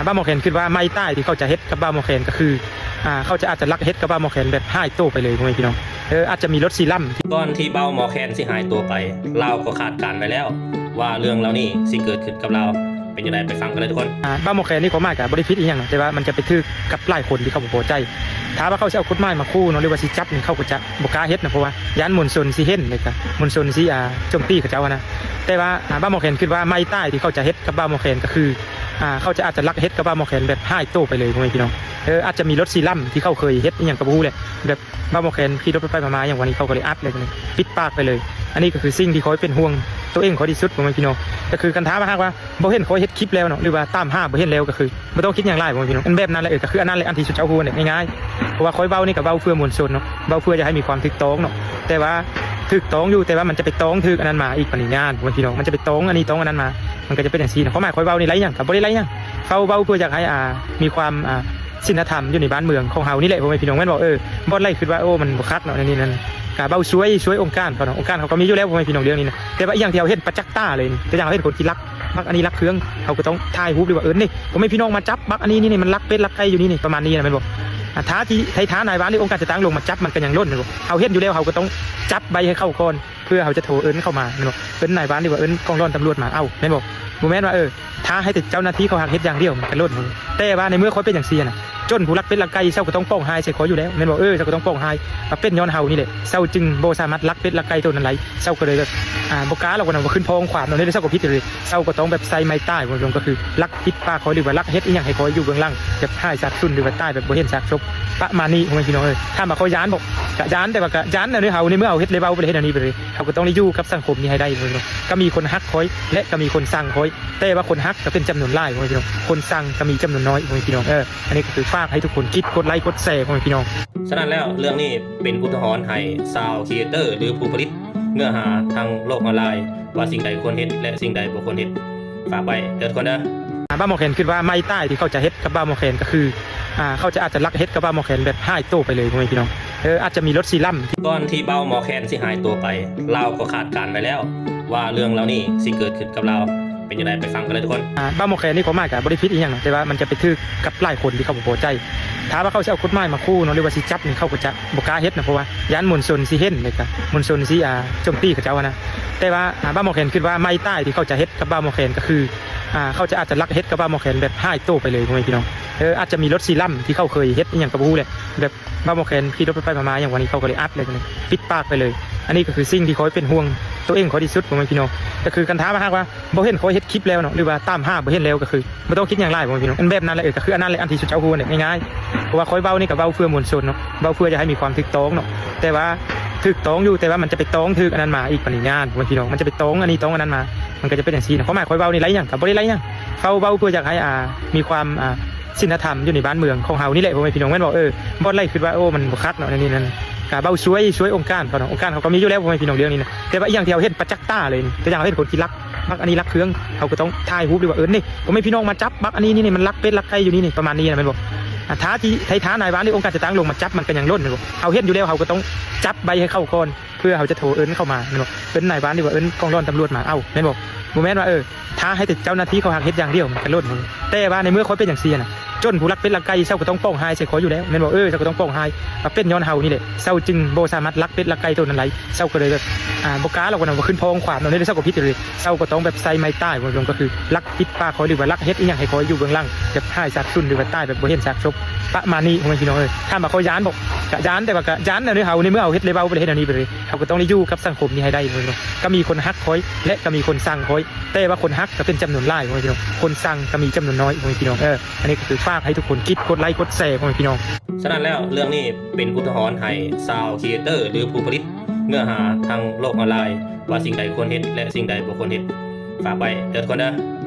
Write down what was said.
บ้าหมอแคนคิดว่าไม้ใต้ที่เขาจะเฮ็ดกับบ้าหมอแคนก็คือเขาจะอาจจะลักเฮ็ดกับบ้าหมอแคนแบบหายตัวไปเลยพ่อแม่พี่น้องอาจจะมีรถซีรั่มก่อนที่เบ้าหมอแคนสิหายตัวไปเราก็คาดการณ์ไว้แล้ว ว่าเรื่องเหล่านี้สิเกิดขึ้นกับเราเป็นยังไงไปฟังกันเลยทุกคนบ้าหมอแคนนี่เขามากกับบริพิษอีกอย่างแต่ว่ามันจะไปทึกกับหลายคนที่เขาบ่พอใจถ้าว่าเขาจะเอากฎหมายมาคู่เนาะหรือว่าสิจับนี่เขาก็จะบ่กล้าเฮ็ดนะเพราะว่าย้านมวลชนสิเห็นเลยก็มวลชนสิโจมตีเขาเจ้านะแต่ว่าบ้าหมอแคนคิดว่าไม้ใต้ที่เขาจะเฮ็ดกับบ้าหมอแคนก็คือเขาจะอาจจะลักเฮ็ดกับบ้าหมอแคนแบบหายตัวไปเลยพ่อแม่พี่น้องอาจจะมีรถซีรั่มที่เขาเคยเฮ็ดอีหยังก็บ่ฮู้แหละแบบบ้าหมอแคนขี่รถไปมาอย่างวันนี้เขาก็เลยอัดเลยปิดปากไปเลยอันนี้ก็คือสิ่งที่เขาเป็นห่วงตัวเองเขาที่สุดพ่อแม่พี่น้องก็คือกันท้ามาหากว่าบ่เห็นเขาเฮ็ดคลิปแล้วเนาะหรือว่าตามหาบ่เห็นแล้วก็คือบ่ต้องคิดอย่างไรพ่อแม่พี่น้องอันแบบนั้นแหละก็คืออันนั้นแหละอันที่สุดเจ้าฮู้เนี่ยง่ายๆเพราะว่าคอยเบ้านี่ก็เบ้าเพื่อมวลชนเนาะเบ้าเพื่อจะให้มีความถูกต้องเนาะแต่ว่าถูกต้องอยู่แต่ว่ามันจะไปต้องถูกอันนั้นมาอีกปริญญาพ่อแม่พี่น้องมันจะไปต้องอันนี้ต้องอันนั้นมามันก็จะเป็นอย่างซี่เนาะเขาหมายคอยเบ้านี่ไรหยังก็บ่ได้ไรหยังเขาเบ้าเพื่ออยากให้มีความศีลธรรมอยู่ในบ้านเมืองของเฮานี่แหละพ่อแม่พี่น้องแม่นบอกบ่ไล่คิดว่าโอ้มันบ่คักเนาะนี่นั่นกะเบ้าช่วยองค์การเขาเนาะองค์การเขาก็มีอยู่แล้วพ่อแม่พี่น้องเรื่องนี้นะแต่ว่าอย่างที่เราเห็นประจักษ์ตาเลยแต่อย่างเราเห็นคนที่รักบักอันนี้รักเครื่องเขาก็ต้องถ่ายรูปด้วยว่านี่พ่อแม่พี่น้องมาจับบักอันนี้นี่มันรักเป็ดรักไก่อยู่นี่ประมาณนี้นะแม่นบอกท้าที่ท้านายบ้านที่องค์การจะตั้งลงมาจับมันกันอย่างล้นนะเขาเห็นอยู่แล้วเขาก็ต้องจับใบให้เข้าก่อนเพื่อเขาจะโทรเข้ามาแม่นบอกนายบ้านที่ว่ากองร้อนตำรวจมาแม่นบอกบ่แม่นว่าท้าให้ติดเจ้าหน้าที่เขาหักเฮ็ดอย่างเดียวมันกันล้นแต่ว่าในเมื่อเขาเป็นอย่างเสียน่ะจนผู้รักเป็ดรักไก่เจ้าก็ต้องป้องหายใส่ขออยู่แล้วแม่นบอกเจ้าก็ต้องป้องหายเป็นย้อนเฮานี่แหละเจ้าจึงบ่สามารถรักเป็ดรักไก่ตัวนั้นไรเจ้าก็เลยแบบบ่กล้าเราก็นำขึ้นพองขวานเนาะนี่เจ้าก็ผิดเลยเจ้าก็ต้องแบบใส่ไม้ใต้บ่ก็คือรักคิดป้าขอหรือว่ารักเฮ็ดอีหยังให้ขออยู่เบื้องหลังแบบหายสัตว์สุนหรือว่าใต้แบบบ่เห็นซากศพประมาณนี้พ่อแม่พี่น้องถ้ามาเขาย้านบอกกะย้านแต่ว่ากะย้านในเฮาในเมื่อเอาเฮ็ดเลยเว้าบ่ได้เฮ็ดอันนี้ไปเลยเขาก็ต้องได้อยู่กับสังคมนี้ให้ได้พ่อแม่พี่น้องก็มีคนฮักคอยและก็มีคนสั่งคอยแต่ว่าคนฮักก็เป็นจำนวนหลายพ่อแม่พี่น้องคนสั่งก็มีจำนวนน้อยพ่อแม่พี่น้องอันนี้ก็คือฝากให้ทุกคนคิดกดไลค์กดแชร์พ่อแม่พี่น้องฉะนั้นแล้วเรื่องนี้เป็นอุทาหรณ์ให้ซาวด์ครีเอเตอร์หรือผู้ผลิตเนื้อหาทางโลกออนไลน์ว่าสิ่งใดควรเฮ็ดและสิ่งใดบ่ควรเฮ็ดฝากไว้เด้อทุกคนเด้อบ้าหมอแคนคิดว่าไม้ใต้ที่เขาจะเฮ็ดกับบ้าหมอแคนก็คือเขาจะอาจจะลักเฮ็ดกับบ้าหมอแคนแบบหายตัวไปเลยพ่อแม่พี่น้องอาจจะมีรถซีรั่มก่อนที่เบ้าหมอแคนสิหายตัวไปเราก็คาดการณ์ไว้แล้ว ว่าเรื่องเหล่านี้สิเกิดขึ้นกับเราเป็นยังไงไปฟังกันเลยทุกคนบ้าหมอแคนนี่เขามากกับบริพิษอีกอย่างแต่ว่ามันจะไปทึกกับหลายคนที่เขาบ่พอใจถ้าว่าเขาจะเอากฎหมายมาคู่เนาะหรือว่าสิจับนี่เขาก็จะบ่กล้าเฮ็ดนะเพราะว่าย้านมวลชนสิเห็นเลยก็มวลชนสิโจมตีเขาเจ้านะแต่ว่าบ้าหมอแคนคิดว่าไม้ใต้ที่เขาจะเฮ็ดกับบ้าหมอแคนก็คือเขาจะอาจจะลักเฮ็ดกับบ้าหมอแคนแบบหายตัวไปเลยพ่อแม่พี่น้องอาจจะมีรถซีรั่มที่เขาเคยเฮ็ดอีหยังก็บ่ฮู้แหละแบบบ้าหมอแคนขี่รถไปมาอย่างวันนี้เขาก็เลยอัดเลยปิดปากไปเลยอันนี้ก็คือสิ่งที่เขาเป็นห่วงตัวเองเขาที่สุดพ่อแม่พี่น้องก็คือกันท้ามาหากว่าบ่เห็นเขาเฮ็ดคลิปแล้วเนาะหรือว่าตามหาบ่เห็นแล้วก็คือบ่ต้องคิดอย่างไรพ่อแม่พี่น้องอันแบบนั้นแหละก็คืออันนั้นแหละอันที่สุดเจ้าฮู้เนี่ยง่ายๆเพราะว่าคอยเบ้านี่ก็เบ้าเพื่อมวลชนเนาะเบ้าเพื่อจะให้มีความถูกต้องเนาะแต่ว่าถูกต้องอยู่แต่ว่ามันจะไปต้องถูกอันนั้นมาอีกปริญญาพ่อแม่พี่น้องมันจะไปต้องอันนี้ต้องอันนั้นมามันก็จะเป็นอย่างซี่เนาะเขาหมายคอยเบ้านี่ไรหยังก็บ่ได้ไรหยังเขาเบ้าเพื่ออยากให้มีความศีลธรรมอยู่ในบ้านเมืองของเฮานี่แหละพ่อแม่พี่น้องแม่นบอกบ่ไล่คิดว่าโอ้มันบ่คักเนาะนี่นั่นกะเบ้าช่วยองค์การเขาเนาะองค์การเขาก็มีอยู่แล้วพ่อแม่พี่น้องเรื่องนี้นะแต่ว่าอย่างที่เราเห็นประจักษ์ตาเลยแต่อย่างเราเห็นคนที่รักบักอันนี้รักเครื่องเขาก็ต้องถ่ายรูปด้วยว่านี่พ่อแม่พี่น้องมาจับบักอันนี้นี่มันรักเป็ดรักไก่อยู่นี่ประมาณนี้นะแม่นบอกท้าที่ท้านายบ้านที่องค์การจะตั้งลงมาจับมันกันอย่างล้นเลยเขาเห็นอยู่แล้วเขาก็ต้องจับใบให้เข้าก่อนเพื่อเขาจะโทรเข้ามาแม่นบอกนายบ้านที่ว่ากองร้อนตำรวจมาแม่นบอกบ่แม่นว่าท้าให้ติดเจ้าหน้าที่เขาหักเฮ็ดอย่างเดียวมันกันล้นแต่ว่าในเมื่อเขาเป็นอย่างเสียน่ะจนผู้รักเป็ดรักไก่เจ้าก็ต้องป้องหายใส่ขออยู่แล้วแม่นบอกเจ้าก็ต้องป้องหายเป็นย้อนเฮานี่แหละเจ้าจึงบ่สามารถรักเป็ดรักไก่ตัวนั้นไรเจ้าก็เลยแบบบ่กล้าเราก็นำขึ้นพองขวานเนาะนี่เจ้าก็ผิดเลยเจ้าก็ต้องแบบใส่ไม้ใต้บ่ลงก็คือรักคิดป้าขอหรือว่ารักเฮ็ดอีหยังให้ขออยู่เบื้องหลังแบบหายสัตว์สุนหรือว่าใต้แบบบ่เห็นซากศพประมาณนี้พ่อแม่พี่น้องถ้ามาเขาย้านบอกกะย้านแต่ว่ากะย้านในเฮาในเมื่อเอาเฮ็ดเลยเว้าบ่ได้เฮ็ดอันนี้ไปเลยเขาก็ต้องได้อยู่กับสังคมนี้ให้ได้พ่อแม่พี่น้องก็มีคนฮักคอยและก็มีคนสั่งคอยแต่ว่าคนฮักก็เป็นจำนวนหลายพ่อแม่พี่น้องคนสั่งก็มีจำนวนน้อยพ่อแม่พี่น้องอันนี้ก็คือฝากให้ทุกคนคิดกดไลค์กดแชร์พ่อแม่พี่น้องฉะนั้นแล้วเรื่องนี้เป็นอุทาหรณ์ให้ซาวด์ครีเอเตอร์หรือผู้ผลิตเนื้อหาทางโลกออนไลน์ว่าสิ่งใดควรเฮ็ดและสิ่งใดบ่ควรเฮ็ดฝากไว้เด้อทุกคนเด้อ